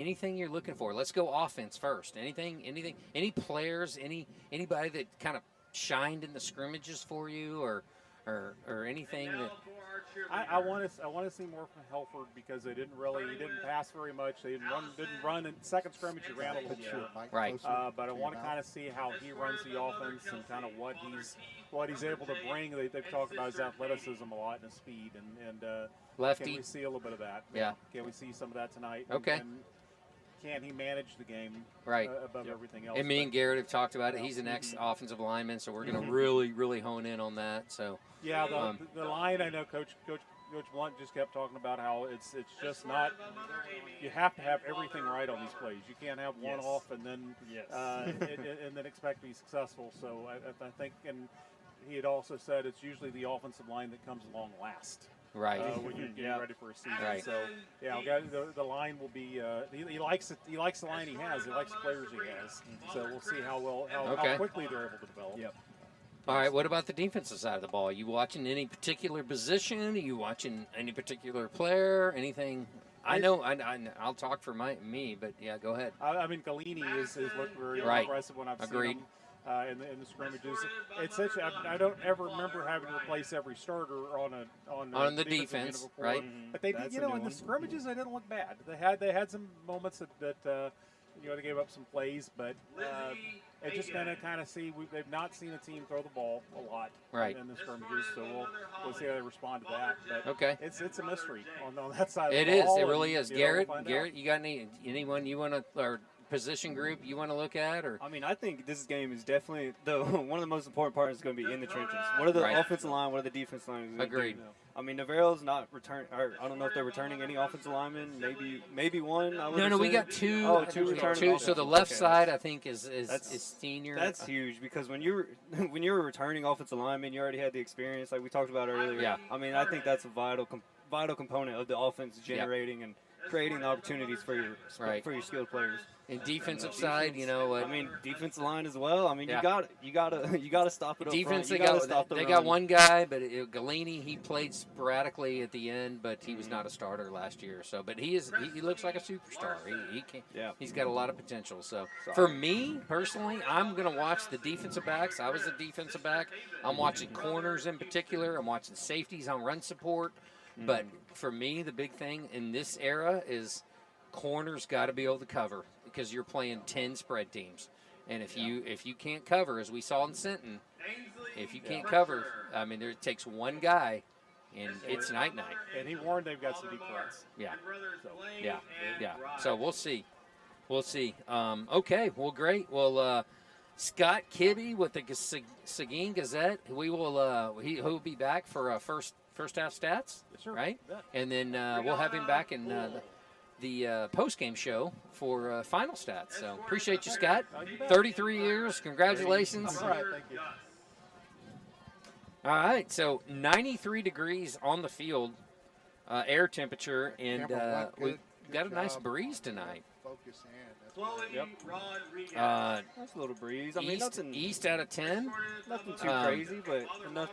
anything you're looking for? Let's go offense first. Any players, anybody that kind of shined in the scrimmages for you, or anything that. I want to see more from Helford because he didn't pass very much. They didn't run in second scrimmage. He ran a little bit, Right. but I want to kind of see how he runs the offense and kind of what he's able to bring. They've talked about his athleticism a lot and his speed, and Lefty. can we see a little bit of that? Yeah. Can we see some of that tonight? Okay. And can he manage the game above everything else? And me and Garrett have talked about it. He's an ex-offensive lineman, so we're going to really, really hone in on that. So yeah, the line, I know Coach Blunt just kept talking about how it's just not. You have to have everything right on these plays. You can't have one off and then and then expect to be successful. So I think, and he had also said it's usually the offensive line that comes along last. Right. When you're getting ready for a season. Right. So the line will be. He likes it. He likes the line he has. He likes the players he has. So we'll see how quickly they're able to develop. Yep. All right, what about the defensive side of the ball? Are you watching any particular position? Are you watching any particular player? Anything? I'll talk for me, but yeah, go ahead. I mean, Galini is looked very impressive when I've seen him in the scrimmages. It's such. I don't ever remember having to replace every starter on the defense, right? But they did, in the scrimmages, they didn't look bad. They had some moments that they gave up some plays, but it's just going to kind of see. They've not seen a team throw the ball a lot in the scrimmages, so we'll see how they respond to that. But okay, it's a mystery on that side. It of the is. ball. It really is. Garrett, We'll you got anyone you want to, or position group you want to look at? Or I mean, I think this game is definitely one of the most important parts is going to be in the trenches. What are the offensive line? What are the defensive line? Agreed. I mean, Navarro's not return. Or I don't know if they're returning any offensive linemen. Maybe one. No, we got two. Oh, two returning. Two. So the left side, I think, is senior. That's huge because when you're a returning offensive lineman, you already had the experience, like we talked about earlier. Yeah. I mean, I think that's a vital component of the offense, generating and creating the opportunities for your skilled players. And defensive side, I mean, defensive line as well. I mean, you got to stop it up defense, front. They got one guy, but Galini, he played sporadically at the end, but he was not a starter last year. So, but he looks like a superstar. He can. Yeah. He's got a lot of potential. So, for me personally, I'm going to watch the defensive backs. I was a defensive back. I'm watching corners in particular. I'm watching safeties on run support. But for me, the big thing in this era is corners got to be able to cover because you're playing 10 spread teams. And if you can't cover, as we saw in Sinton, if you can't cover, I mean, it takes one guy, and it's night-night. And he warned they've got some deep threats. Yeah. Yeah. So we'll see. Okay, well, great. Well, Scott Kibbe with the Seguin Gazette, we will he'll be back for first half stats, yes, sir. Right? And then we'll have him back in the post-game show for final stats. So appreciate you, Scott. 33 years. Congratulations. All right, thank you. All right, so 93 degrees on the field, air temperature, and we've got a nice breeze tonight. Focus in. That's a little breeze. I mean, east out of 10. Nothing too crazy, but enough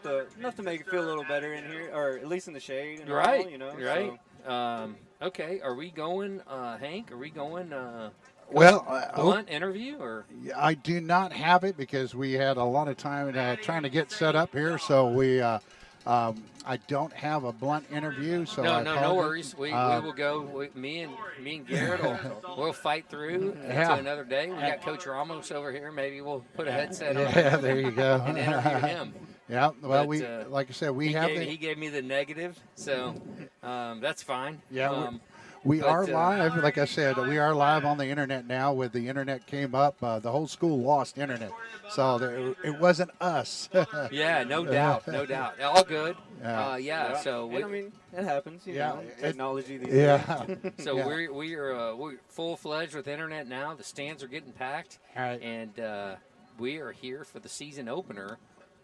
to make it feel a little better in here, or at least in the shade. And right. All, Right. So. Okay. Are we going, Hank? Are we going? Blunt interview or? I do not have it because we had a lot of time trying to get set up here, so we. I don't have a Blunt interview, so no worries. We will go. Me and Garrett we'll fight through to another day. We got Coach Ramos over here. Maybe we'll put a headset on. Yeah, there you go. And interview him. Yeah. Well, like I said, he gave me the negative, so that's fine. Yeah. We are live, like I said, we are live on the internet now. When the internet came up, the whole school lost internet, so it wasn't us. Yeah, no doubt. All good. So I mean, it happens. You know, technology these days. So we're full-fledged with internet now. The stands are getting packed, and we are here for the season opener.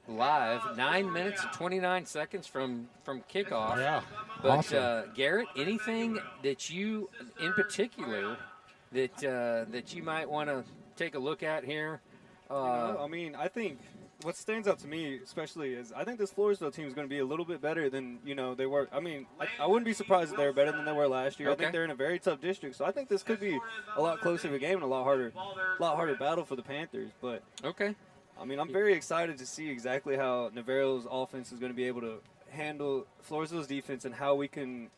Live, 9 minutes and 29 seconds from kickoff. Yeah, but awesome. Garrett, anything that you, in particular, that you might want to take a look at here? I mean, I think what stands out to me especially is I think this Floresville team is going to be a little bit better than they were. I mean, I wouldn't be surprised if they were better than they were last year. I think they're in a very tough district, so I think this could be a lot closer of a game and a lot harder battle for the Panthers. But I mean, I'm very excited to see exactly how Navarro's offense is going to be able to handle Floresville's defense and how we can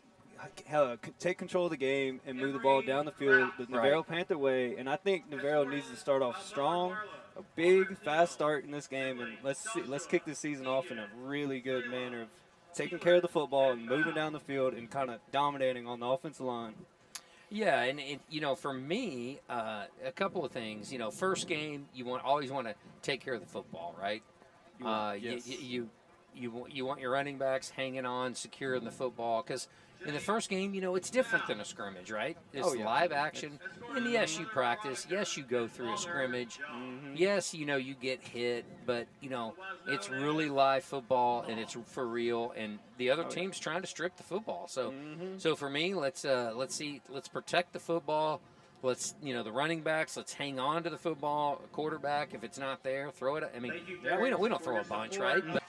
take control of the game and move the ball down the field the Navarro Panther way. And I think Navarro needs to start off strong, a big, fast start in this game, and let's kick this season off in a really good manner of taking care of the football and moving down the field and kind of dominating on the offensive line. Yeah, and for me, a couple of things. First game, you always want to take care of the football, right? Yes. You want your running backs hanging on, secure in the football, because in the first game, it's different than a scrimmage, right? It's live action, and yes, you practice. Yes, you go through a scrimmage. Yes, you get hit, but it's really live football, and it's for real. And the other team's trying to strip the football. So, so for me, let's protect the football. Let's the running backs. Let's hang on to the football. Quarterback, if it's not there, throw it. I mean, we don't throw a bunch, right? But